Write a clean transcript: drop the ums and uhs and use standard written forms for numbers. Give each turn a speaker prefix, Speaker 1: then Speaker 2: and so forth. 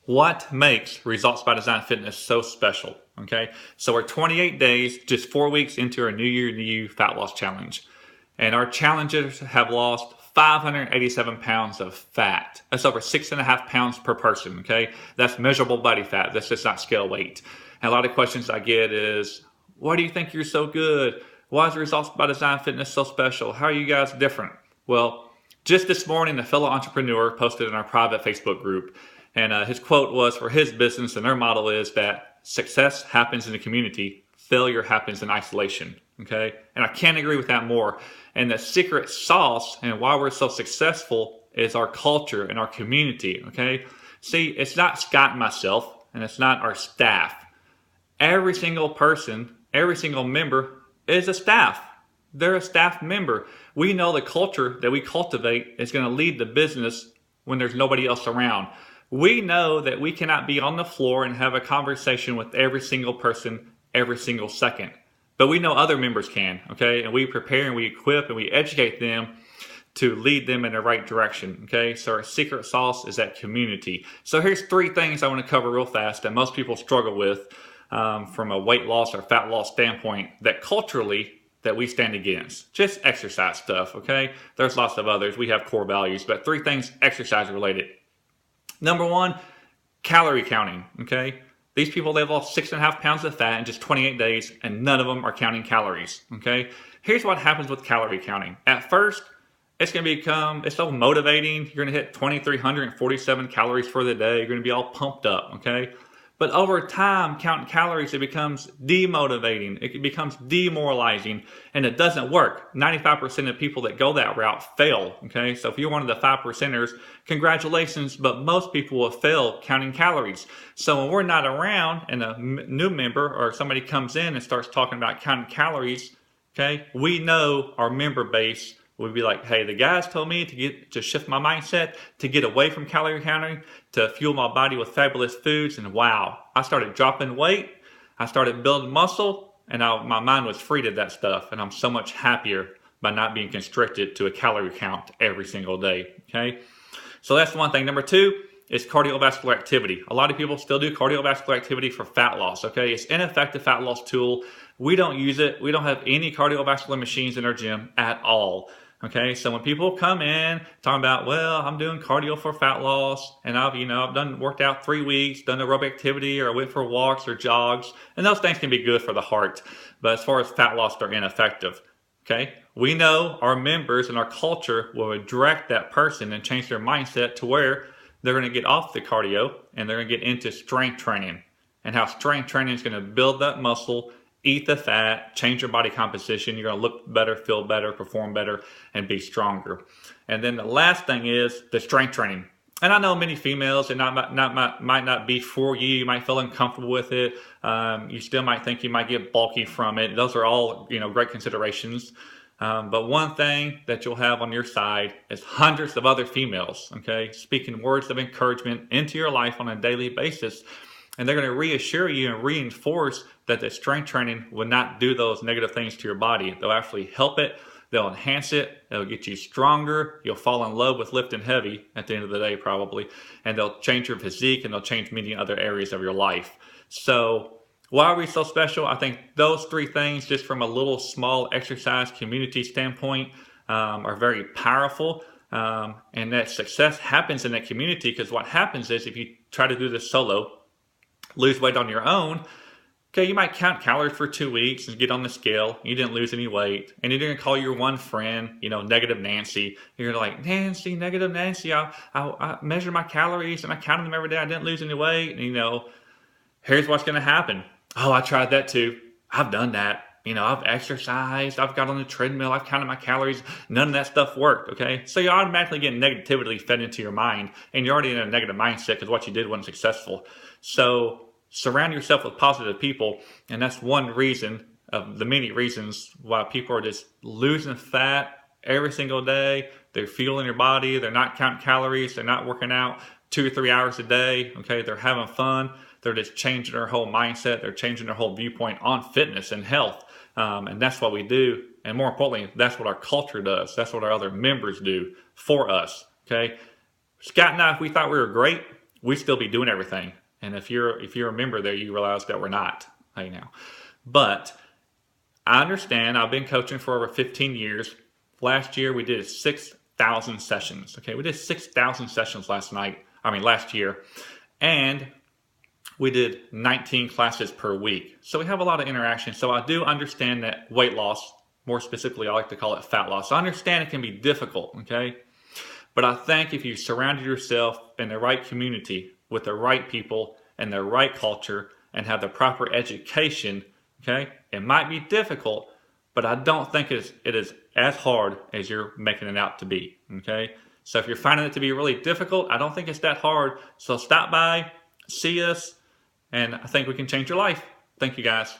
Speaker 1: What makes Results by Design Fitness so special? Okay, so we're 28 days, just 4 weeks into our New Year, New You Fat Loss Challenge. And our challengers have lost 587 pounds of fat. That's over 6.5 pounds per person, okay? That's measurable body fat. That's just not scale weight. And a lot of questions I get is, why do you think you're so good? Why is Results by Design Fitness so special? How are you guys different? Well, just this morning, a fellow entrepreneur posted in our private Facebook group, and his quote was for his business, and their model is that success happens in the community, failure happens in isolation. Okay, and I can't agree with that more. And the secret sauce and why we're so successful is our culture and our community. Okay, see, it's not Scott and myself, and it's not our staff. Every single person, every single member is a staff. They're a staff member. We know the culture that we cultivate is going to lead the business when there's nobody else around. We know that we cannot be on the floor and have a conversation with every single person every single second. But we know other members can, okay? And we prepare and we equip and we educate them to lead them in the right direction, okay? So our secret sauce is that community. So here's 3 things I want to cover real fast that most people struggle with from a weight loss or fat loss standpoint that culturally that we stand against. Just exercise stuff, okay? There's lots of others. We have core values, but 3 things exercise related. Number 1, calorie counting, okay? These people, they've lost 6.5 pounds of fat in just 28 days, and none of them are counting calories, okay? Here's what happens with calorie counting. At first, it's so motivating. You're going to hit 2,347 calories for the day. You're going to be all pumped up, okay? But over time, counting calories, it becomes demotivating. It becomes demoralizing, and it doesn't work. 95% of people that go that route fail, okay? So if you're one of the 5%ers, congratulations, but most people will fail counting calories. So when we're not around and a new member or somebody comes in and starts talking about counting calories, okay, we know our member base would be like, hey, the guys told me to shift my mindset, to get away from calorie counting, to fuel my body with fabulous foods. And wow, I started dropping weight. I started building muscle, and my mind was freed of that stuff. And I'm so much happier by not being constricted to a calorie count every single day. Okay. So that's one thing. Number 2 is cardiovascular activity. A lot of people still do cardiovascular activity for fat loss. Okay. It's an ineffective fat loss tool. We don't use it. We don't have any cardiovascular machines in our gym at all. Okay, so when people come in talking about, well, I'm doing cardio for fat loss, and I've worked out 3 weeks, done aerobic activity, or I went for walks or jogs, and those things can be good for the heart. But as far as fat loss, they're ineffective. Okay, we know our members and our culture will direct that person and change their mindset to where they're going to get off the cardio and they're going to get into strength training, and how strength training is going to build that muscle, eat the fat, change your body composition. You're going to look better, feel better, perform better, and be stronger. And then the last thing is the strength training. And I know many females, it might not be for you. You might feel uncomfortable with it. You still might think you might get bulky from it. Those are all great considerations. But one thing that you'll have on your side is hundreds of other females, okay, speaking words of encouragement into your life on a daily basis. And they're going to reassure you and reinforce that the strength training will not do those negative things to your body. They'll actually help it. They'll enhance it. They'll get you stronger. You'll fall in love with lifting heavy at the end of the day, probably. And they'll change your physique, and they'll change many other areas of your life. So why are we so special? I think those 3 things, just from a little small exercise community standpoint, are very powerful. And that success happens in that community, because what happens is if you try to do this solo, lose weight on your own, okay, you might count calories for 2 weeks and get on the scale. You didn't lose any weight. And you're going to call your one friend, Negative Nancy. You're like, Nancy, Negative Nancy, I measure my calories and I counted them every day. I didn't lose any weight. And, here's what's going to happen. Oh, I tried that too. I've done that. I've exercised. I've got on the treadmill. I've counted my calories. None of that stuff worked, okay? So you automatically get negativity fed into your mind, and you're already in a negative mindset because what you did wasn't successful. So surround yourself with positive people, and that's one reason of the many reasons why people are just losing fat every single day. They're fueling your body. They're not counting calories. They're not working out 2 or 3 hours a day, okay? They're having fun. They're just changing their whole mindset. They're changing their whole viewpoint on fitness and health. And that's what we do. And more importantly, that's what our culture does. That's what our other members do for us. Okay. Scott and I, if we thought we were great, we'd still be doing everything. And if you're a member there, you realize that we're not right now. But I understand. I've been coaching for over 15 years. Last year we did 6,000 sessions. Okay, we did 6,000 sessions last year, and we did 19 classes per week. So we have a lot of interaction. So I do understand that weight loss, more specifically, I like to call it fat loss. I understand it can be difficult, okay? But I think if you surrounded yourself in the right community with the right people and the right culture and have the proper education, okay, it might be difficult, but I don't think it is as hard as you're making it out to be, okay? So if you're finding it to be really difficult, I don't think it's that hard. So stop by, see us, and I think we can change your life. Thank you, guys.